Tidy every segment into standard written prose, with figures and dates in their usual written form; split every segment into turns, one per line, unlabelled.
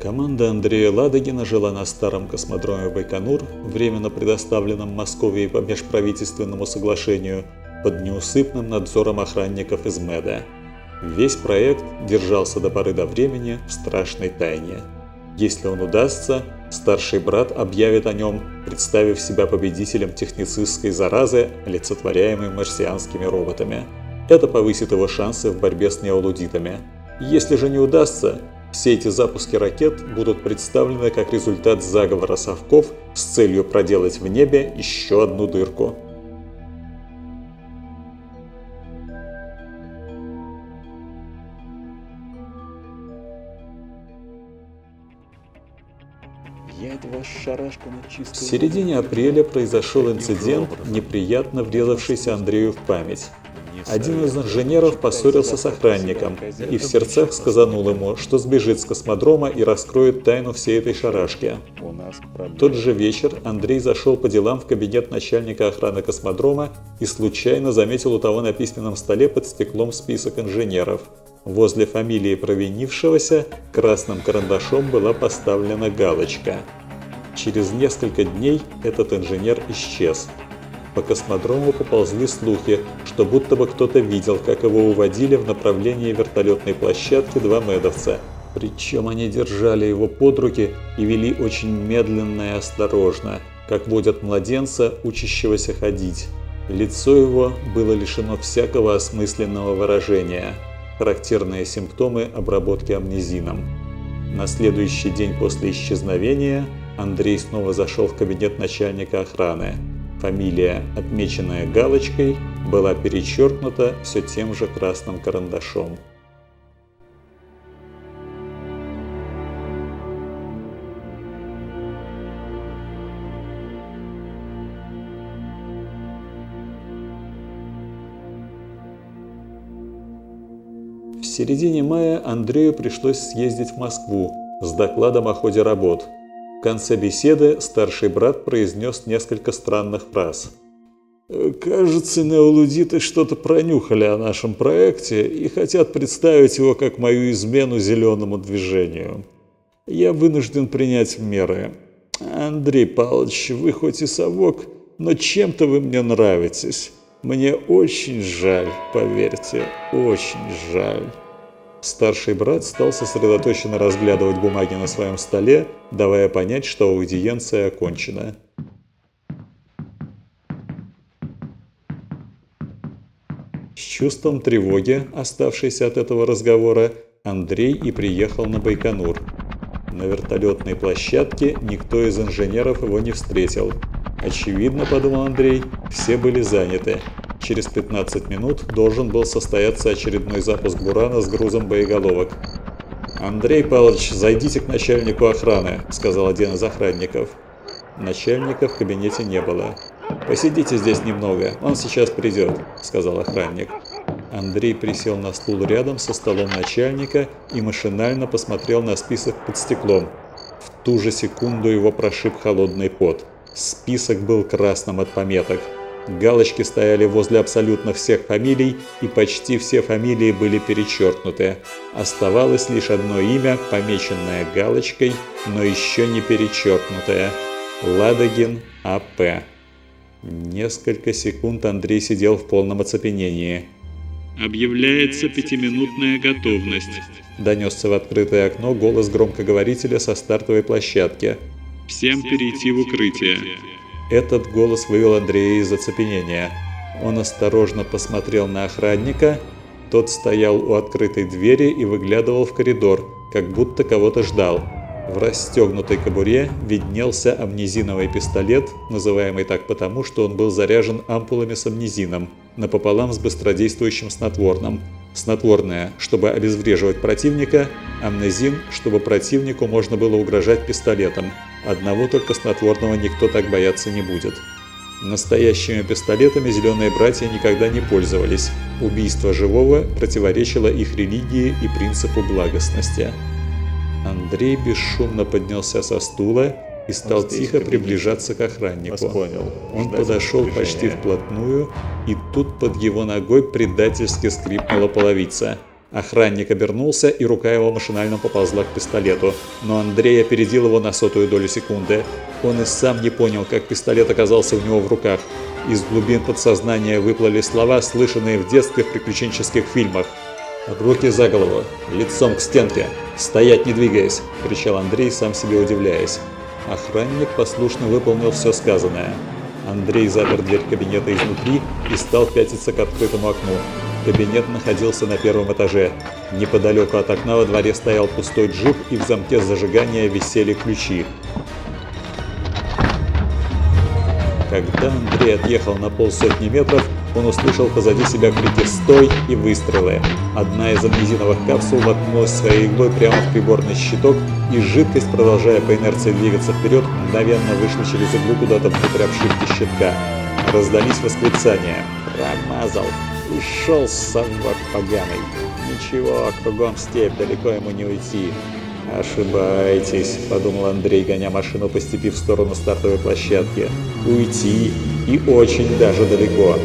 Команда Андрея Ладыгина жила на старом космодроме Байконур, временно предоставленном Москве по межправительственному соглашению, под неусыпным надзором охранников из МЭДа. Весь проект держался до поры до времени в страшной тайне. Если он удастся, старший брат объявит о нем, представив себя победителем техницистской заразы, олицетворяемой марсианскими роботами. Это повысит его шансы в борьбе с неолудитами. Если же не удастся, все эти запуски ракет будут представлены как результат заговора совков с целью проделать в небе еще одну дырку. В середине апреля произошел инцидент, неприятно врезавшийся Андрею в память. Один из инженеров поссорился с охранником и в сердцах сказанул ему, что сбежит с космодрома и раскроет тайну всей этой шарашки. В тот же вечер Андрей зашел по делам в кабинет начальника охраны космодрома и случайно заметил у того на письменном столе под стеклом список инженеров. Возле фамилии провинившегося красным карандашом была поставлена галочка. Через несколько дней этот инженер исчез. По космодрому поползли слухи, что будто бы кто-то видел, как его уводили в направлении вертолетной площадки два медовца. Причем они держали его под руки и вели очень медленно и осторожно, как водят младенца, учащегося ходить. Лицо его было лишено всякого осмысленного выражения. Характерные симптомы обработки амнезином. На следующий день после исчезновения Андрей снова зашел в кабинет начальника охраны. Фамилия, отмеченная галочкой, была перечеркнута все тем же красным карандашом. В середине мая Андрею пришлось съездить в Москву с докладом о ходе работ. В конце беседы старший брат произнес несколько странных фраз. «Кажется, неолудиты что-то пронюхали о нашем проекте и хотят представить его как мою измену зеленому движению. Я вынужден принять меры. Андрей Павлович, вы хоть и совок, но чем-то вы мне нравитесь. Мне очень жаль, поверьте, очень жаль». Старший брат стал сосредоточенно разглядывать бумаги на своем столе, давая понять, что аудиенция окончена. С чувством тревоги, оставшейся от этого разговора, Андрей и приехал на Байконур. На вертолетной площадке никто из инженеров его не встретил. Очевидно, подумал Андрей, все были заняты. Через 15 минут должен был состояться очередной запуск «Бурана» с грузом боеголовок. «Андрей Павлович, зайдите к начальнику охраны», — сказал один из охранников. Начальника в кабинете не было. «Посидите здесь немного, он сейчас придет», — сказал охранник. Андрей присел на стул рядом со столом начальника и машинально посмотрел на список под стеклом. В ту же секунду его прошиб холодный пот. Список был красным от пометок. Галочки стояли возле абсолютно всех фамилий, и почти все фамилии были перечеркнуты. Оставалось лишь одно имя, помеченное галочкой, но еще не перечеркнутое. Ладыгин А.П. Несколько секунд Андрей сидел в полном оцепенении.
«Объявляется пятиминутная готовность»,
— донесся в открытое окно голос громкоговорителя со стартовой площадки.
«Всем перейти в укрытие».
Этот голос вывел Андрея из оцепенения. Он осторожно посмотрел на охранника. Тот стоял у открытой двери и выглядывал в коридор, как будто кого-то ждал. В расстегнутой кобуре виднелся амнезиновый пистолет, называемый так потому, что он был заряжен ампулами с амнезином, напополам с быстродействующим снотворным. Снотворное, чтобы обезвреживать противника, амнезин, чтобы противнику можно было угрожать пистолетом. Одного только снотворного никто так бояться не будет. Настоящими пистолетами зеленые братья никогда не пользовались. Убийство живого противоречило их религии и принципу благостности. Андрей бесшумно поднялся со стула и стал тихо приближаться к охраннику. Он подошел почти вплотную, и тут под его ногой предательски скрипнула половица. Охранник обернулся, и рука его машинально поползла к пистолету. Но Андрей опередил его на 100-ю долю секунды. Он и сам не понял, как пистолет оказался у него в руках. Из глубин подсознания выплыли слова, слышанные в детстве в приключенческих фильмах. «Руки за голову, лицом к стенке, стоять не двигаясь!» – кричал Андрей, сам себе удивляясь. Охранник послушно выполнил все сказанное. Андрей запер дверь кабинета изнутри и стал пятиться к открытому окну. Кабинет находился на 1-м этаже. Неподалеку от окна во дворе стоял пустой джип, и в замке зажигания висели ключи. Когда Андрей отъехал на 50 метров, он услышал позади себя крики «Стой!» и выстрелы. Одна из амнезиновых капсул воткнулась своей иглой прямо в приборный щиток, и жидкость, продолжая по инерции двигаться вперед, мгновенно вышла через иглу куда-то внутрь обшивки щитка. Раздались восклицания. «Промазал! Ушел, собак поганый! Ничего, кругом степь, далеко ему не уйти!» «Ошибаетесь», — подумал Андрей, гоня машину по степи в сторону стартовой площадки. «Уйти и очень даже далеко».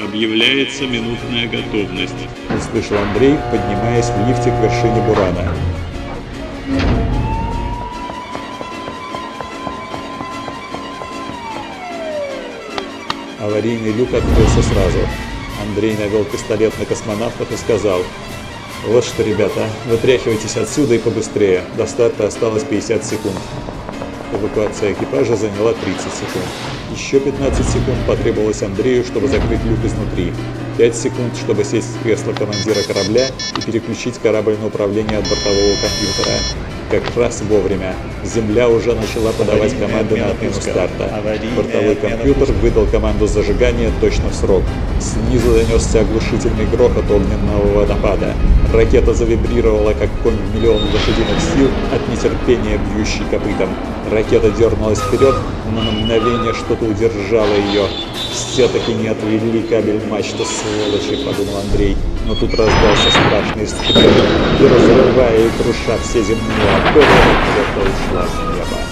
Объявляется минутная готовность.
Услышал Андрей, поднимаясь в лифте к вершине бурана. Аварийный люк открылся сразу. Андрей навел пистолет на космонавтов и сказал: «Вот что, ребята, вытряхивайтесь отсюда и побыстрее. До старта осталось 50 секунд». Эвакуация экипажа заняла 30 секунд. Еще 15 секунд потребовалось Андрею, чтобы закрыть люк изнутри. 5 секунд, чтобы сесть в кресло командира корабля и переключить корабль на управление от бортового компьютера. Как раз вовремя. Земля уже начала подавать команды на отмену старта. Бортовой компьютер выдал команду зажигания точно в срок. Снизу донесся оглушительный грохот огненного водопада. Ракета завибрировала, как конь в миллион лошадиных сил от нетерпения, бьющий копытом. Ракета дернулась вперед, но на мгновение что-то удержало ее. «Все-таки не отвели кабель мачты, сволочи», — подумал Андрей. Но тут раздался страшный скрип, и, разрывая и круша все земные опоры, ракета ушла с неба.